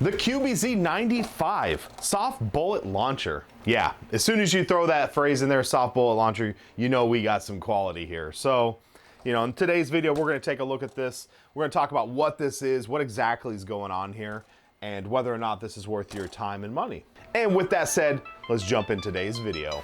The QBZ-95 soft bullet launcher. Yeah, as soon as you throw that phrase in there, soft bullet launcher, you know we got some quality here. So, you know, in today's video, we're gonna take a look at this. We're gonna talk about what this is, what exactly is going on here, and whether or not this is worth your time and money. And with that said, let's jump in today's video.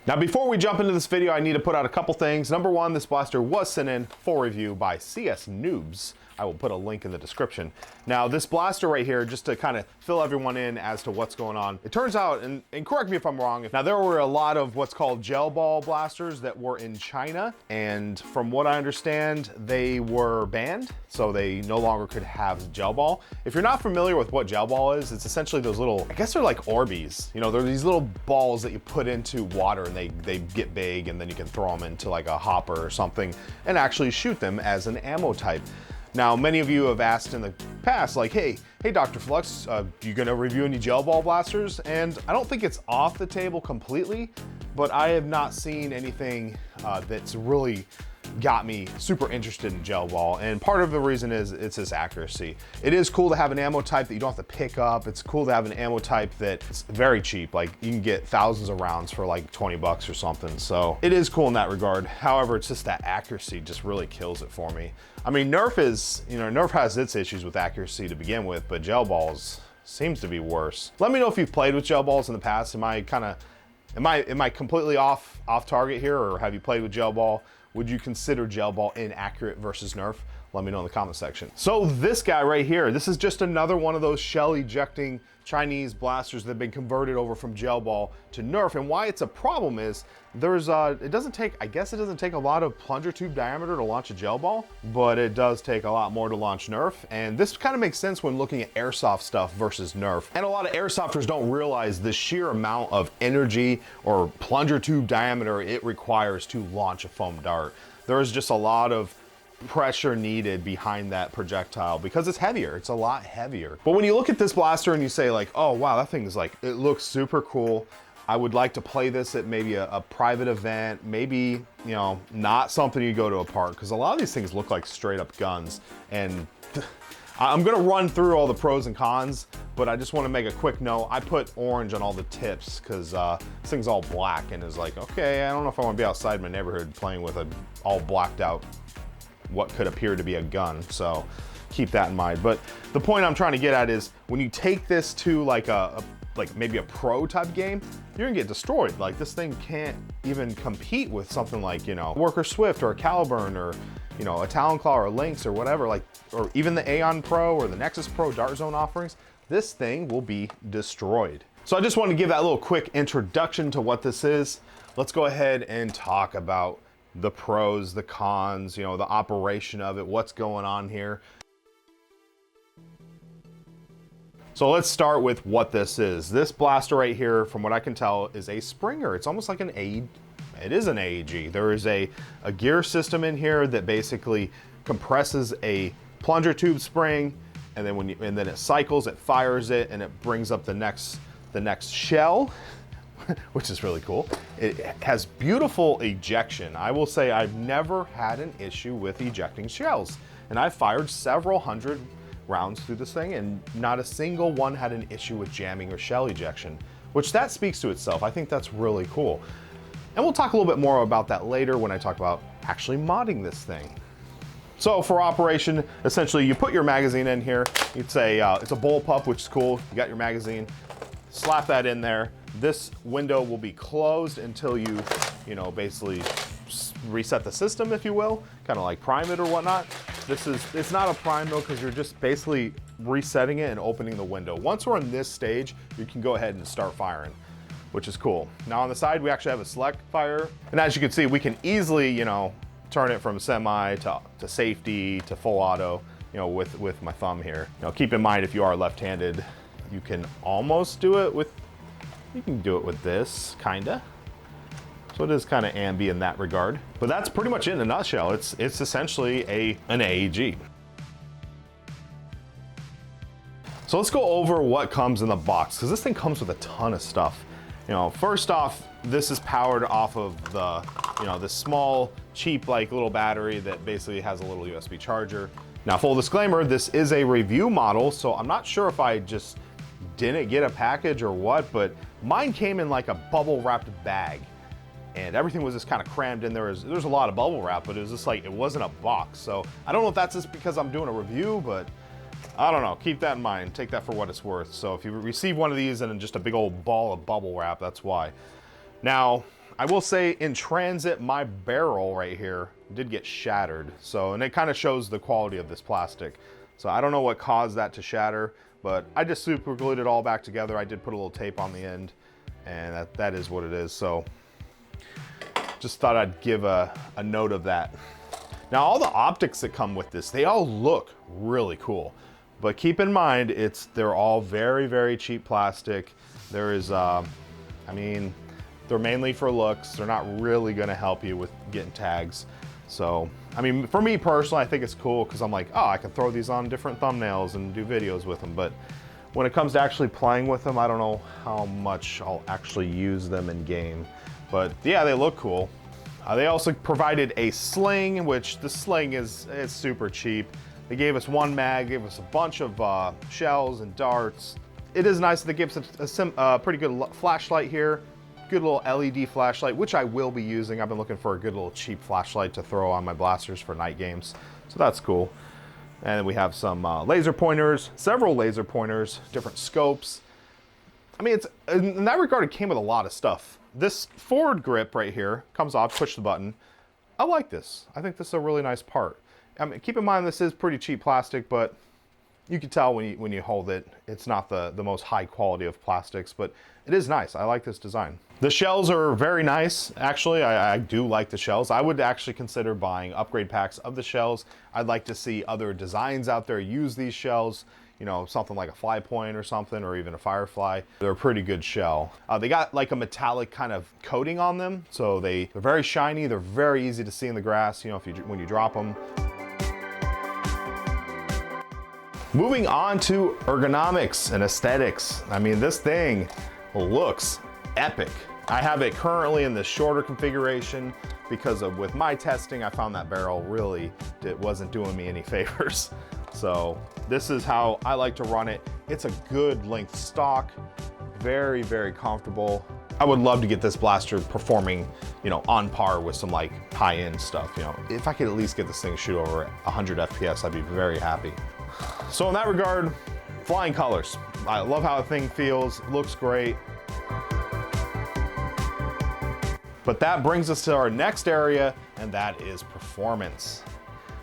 Now, before we jump into this video, I need to put out a couple things. Number one, this blaster was sent in for review by CS Noobs. I will put a link in the description. Now, this blaster right here, just to kind of fill everyone in as to what's going on. It turns out, and correct me if I'm wrong, now there were a lot of what's called gel ball blasters that were in China, and from what I understand, they were banned, so they no longer could have gel ball. If you're not familiar with what gel ball is, it's essentially those little, I guess they're like Orbeez. You know, they're these little balls that you put into water and they get big, and then you can throw them into like a hopper or something and actually shoot them as an ammo type. Now, many of you have asked in the past, like, hey, DrFlux, you gonna review any gel ball blasters? And I don't think it's off the table completely, but I have not seen anything that's really got me super interested in gel ball. And part of the reason is it's its accuracy. It is cool to have an ammo type that you don't have to pick up. It's cool to have an ammo type that's very cheap. Like, you can get thousands of rounds for like 20 bucks or something. So it is cool in that regard. However, it's just that accuracy just really kills it for me. I mean, Nerf is, you know, Nerf has its issues with accuracy to begin with, but gel balls seems to be worse. Let me know if you've played with gel balls in the past. Am I completely off target here, or have you played with gel ball? Would you consider gel ball inaccurate versus Nerf? Let me know in the comment section. So this guy right here, this is just another one of those shell ejecting Chinese blasters that have been converted over from gel ball to Nerf. And why it's a problem is there's it doesn't take a lot of plunger tube diameter to launch a gel ball, but it does take a lot more to launch Nerf. And this kind of makes sense when looking at airsoft stuff versus Nerf. And a lot of airsofters don't realize the sheer amount of energy or plunger tube diameter it requires to launch a foam dart. There is just a lot of pressure needed behind that projectile because it's heavier. It's a lot heavier. But when you look at this blaster and you say like, oh wow, that thing is like, it looks super cool. I would like to play this at maybe a private event, maybe, you know, not something you go to a park, because a lot of these things look like straight up guns. And I'm gonna run through all the pros and cons, but I just want to make a quick note. I put orange on all the tips because this thing's all black and is like, okay, I don't know if I want to be outside my neighborhood playing with a all blacked out what could appear to be a gun, so keep that in mind. But the point I'm trying to get at is when you take this to like maybe a pro type game, you're gonna get destroyed. Like, this thing can't even compete with something like, you know, Worker Swift or a Caliburn or, you know, a Talon Claw or a Lynx or whatever, like, or even the Aeon Pro or the Nexus Pro Dart Zone offerings. This thing will be destroyed. So I just wanted to give that little quick introduction to what this is. Let's go ahead and talk about the pros, the cons, you know, the operation of it, what's going on here. So let's start with what this is. This blaster right here, from what I can tell, is a Springer. It's almost like it is an AEG. There is a gear system in here that basically compresses a plunger tube spring, and then it cycles, it fires it, and it brings up the next shell, which is really cool. It has beautiful ejection. I will say I've never had an issue with ejecting shells, and I've fired several hundred rounds through this thing, and not a single one had an issue with jamming or shell ejection, which that speaks to itself. I think that's really cool. And we'll talk a little bit more about that later when I talk about actually modding this thing. So for operation, essentially you put your magazine in here. It's a bullpup, which is cool. You got your magazine, slap that in there. This window will be closed until you know, basically reset the system, if you will, kind of like prime it or whatnot. It's not a prime though, because you're just basically resetting it and opening the window. Once we're in this stage, you can go ahead and start firing, which is cool. Now on the side, we actually have a select fire. And as you can see, we can easily, you know, turn it from semi to safety to full auto, you know, with my thumb here. Now keep in mind, if you are left-handed, You can almost do it with, you can do it with this, kinda. So it is kind of ambi in that regard. But that's pretty much it in a nutshell. It's essentially an AEG. So let's go over what comes in the box, because this thing comes with a ton of stuff. You know, first off, this is powered off of the, you know, this small, cheap, like little battery that basically has a little USB charger. Now, full disclaimer, this is a review model, so I'm not sure if I just didn't get a package or what, but mine came in like a bubble wrapped bag. And everything was just kind of crammed in there. There's a lot of bubble wrap, but it was just like, it wasn't a box. So I don't know if that's just because I'm doing a review, but I don't know, keep that in mind, take that for what it's worth. So if you receive one of these and just a big old ball of bubble wrap, that's why. Now, I will say in transit, my barrel right here did get shattered. So, and it kind of shows the quality of this plastic. So I don't know what caused that to shatter, but I just super glued it all back together. I did put a little tape on the end, and that is what it is. So just thought I'd give a note of that. Now, all the optics that come with this, they all look really cool. But keep in mind, they're all very, very cheap plastic. There is, I mean, they're mainly for looks. They're not really gonna help you with getting tags. So, I mean, for me personally, I think it's cool because I'm like, oh, I can throw these on different thumbnails and do videos with them. But when it comes to actually playing with them, I don't know how much I'll actually use them in game. But yeah, they look cool. They also provided a sling, which the sling is super cheap. They gave us one mag, gave us a bunch of shells and darts. It is nice that they give us a pretty good flashlight here. Good little LED flashlight, which I will be using. I've been looking for a good little cheap flashlight to throw on my blasters for night games. So that's cool. And we have some laser pointers, several laser pointers, different scopes. I mean, in that regard, it came with a lot of stuff. This forward grip right here comes off, push the button. I like this. I think this is a really nice part. I mean, keep in mind this is pretty cheap plastic, but you can tell when you hold it, it's not the most high quality of plastics, but it is nice. I like this design. The shells are very nice. Actually, I do like the shells. I would actually consider buying upgrade packs of the shells. I'd like to see other designs out there use these shells. You know, something like a fly point or something, or even a firefly. They're a pretty good shell. They got like a metallic kind of coating on them, so they're very shiny. They're very easy to see in the grass, you know, when you drop them. Moving on to ergonomics and aesthetics. I mean, this thing looks epic. I have it currently in the shorter configuration because with my testing, I found that barrel really wasn't doing me any favors. So this is how I like to run it. It's a good length stock, very, very comfortable. I would love to get this blaster performing, you know, on par with some like high-end stuff. You know, if I could at least get this thing shoot over 100 FPS, I'd be very happy. So in that regard, flying colors. I love how the thing feels, looks great. But that brings us to our next area, and that is performance.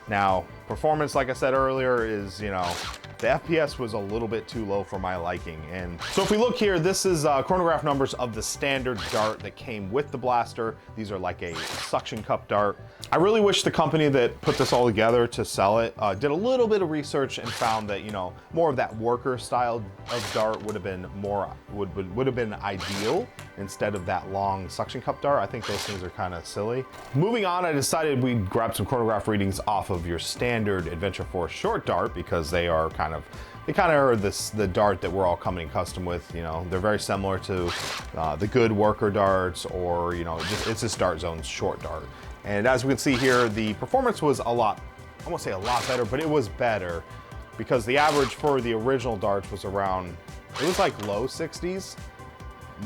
Now, performance, like I said earlier, is, you know, the FPS was a little bit too low for my liking. And so if we look here, this is chronograph numbers of the standard dart that came with the blaster. These are like a suction cup dart. I really wish the company that put this all together to sell it did a little bit of research and found that, you know, more of that worker style of dart would have been would have been ideal instead of that long suction cup dart. I think those things are kind of silly. Moving on, I decided we'd grab some chronograph readings off of your standard Adventure Force short dart because they are kind of the dart that we're all coming accustomed with. You know, they're very similar to the good worker darts, or, you know, it's just Dart Zone's short dart. And as we can see here, the performance was I won't say a lot better, but it was better because the average for the original darts was around, it was like low 60s,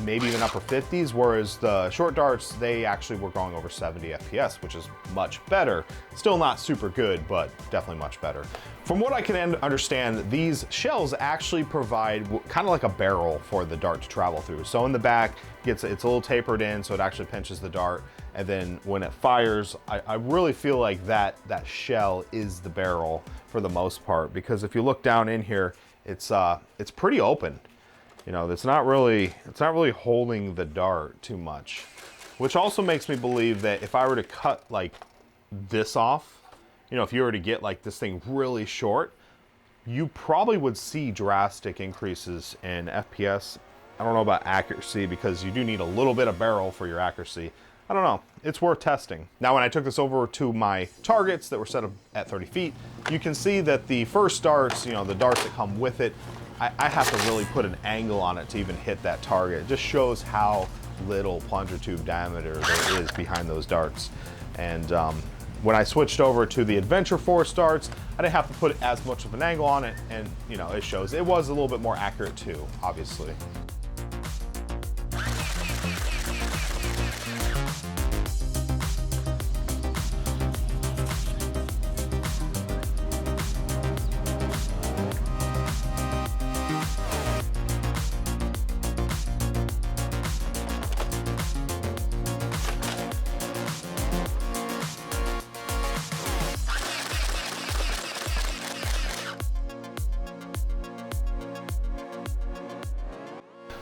maybe even upper 50s, whereas the short darts, they actually were going over 70 FPS, which is much better. Still not super good, but definitely much better. From what I can understand, these shells actually provide kind of like a barrel for the dart to travel through. So in the back, it's a little tapered in, so it actually pinches the dart. And then when it fires, I really feel like that shell is the barrel for the most part, because if you look down in here, it's pretty open. You know, it's not really holding the dart too much, which also makes me believe that if I were to cut like this off, you know, if you were to get like this thing really short, you probably would see drastic increases in FPS. I don't know about accuracy because you do need a little bit of barrel for your accuracy. I don't know, it's worth testing. Now, when I took this over to my targets that were set up at 30 feet, you can see that the first darts, you know, the darts that come with it, I have to really put an angle on it to even hit that target. It just shows how little plunger tube diameter there is behind those darts. And when I switched over to the Adventure Force darts, I didn't have to put as much of an angle on it, and you know, it shows. It was a little bit more accurate too, obviously.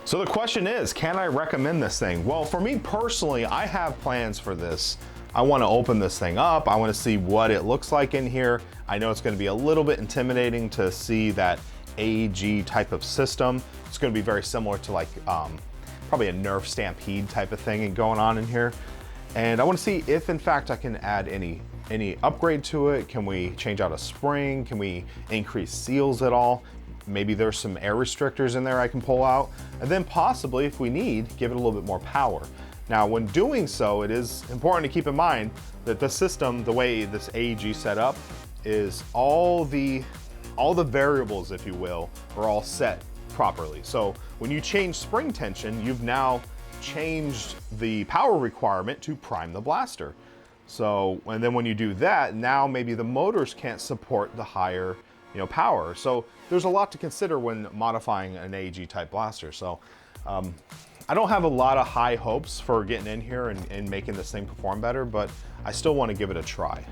So the question is, can I recommend this thing? Well, for me personally, I have plans for this. I want to open this thing up. I want to see what it looks like in here. I know it's going to be a little bit intimidating to see that AEG type of system. It's going to be very similar to like probably a Nerf Stampede type of thing going on in here. And I want to see if in fact I can add any upgrade to it. Can we change out a spring? Can we increase seals at all? Maybe there's some air restrictors in there I can pull out, and then possibly, if we need, give it a little bit more power. Now, when doing so, it is important to keep in mind that the system, the way this AEG set up, is all the variables, if you will, are all set properly. So when you change spring tension, you've now changed the power requirement to prime the blaster. So, and then when you do that, now maybe the motors can't support the higher power. So there's a lot to consider when modifying an AEG type blaster. So I don't have a lot of high hopes for getting in here and making this thing perform better, but I still want to give it a try.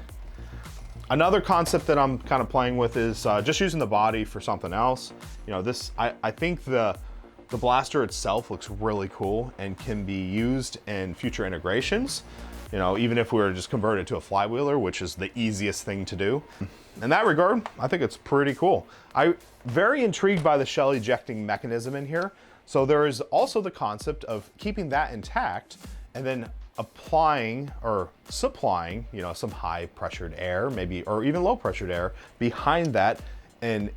Another concept that I'm kind of playing with is just using the body for something else. You know, this, I think the blaster itself looks really cool and can be used in future integrations. You know, even if we were just converted to a flywheeler, which is the easiest thing to do. In that regard, I think it's pretty cool. I'm very intrigued by the shell ejecting mechanism in here. So there is also the concept of keeping that intact and then applying or supplying, you know, some high pressured air, maybe, or even low pressured air behind that, and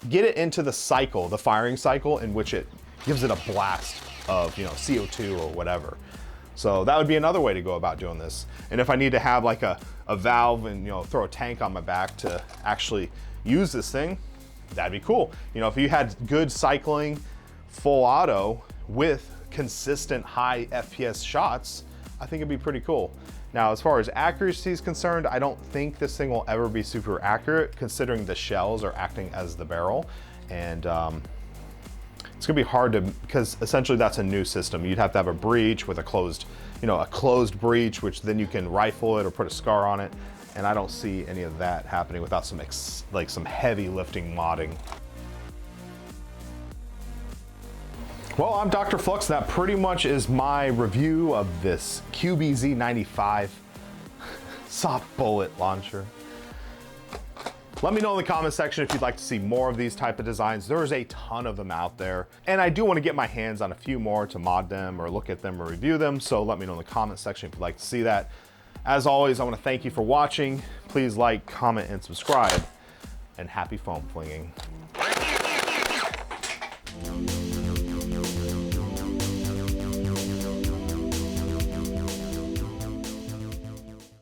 get it into the cycle, the firing cycle, in which it gives it a blast of, you know, CO2 or whatever. So that would be another way to go about doing this. And if I need to have like a valve and, you know, throw a tank on my back to actually use this thing, that'd be cool. You know, if you had good cycling, full auto with consistent high FPS shots, I think it'd be pretty cool. Now, as far as accuracy is concerned, I don't think this thing will ever be super accurate, considering the shells are acting as the barrel. And it's gonna be hard to, because essentially that's a new system. You'd have to have a breech with a closed, you know, a closed breech, which then you can rifle it or put a scar on it. And I don't see any of that happening without some some heavy lifting modding. Well, I'm DrFlux. That pretty much is my review of this QBZ-95 soft bullet launcher. Let me know in the comment section if you'd like to see more of these type of designs. There's a ton of them out there. And I do want to get my hands on a few more to mod them or look at them or review them. So let me know in the comment section if you'd like to see that. As always, I want to thank you for watching. Please like, comment, and subscribe. And happy foam flinging.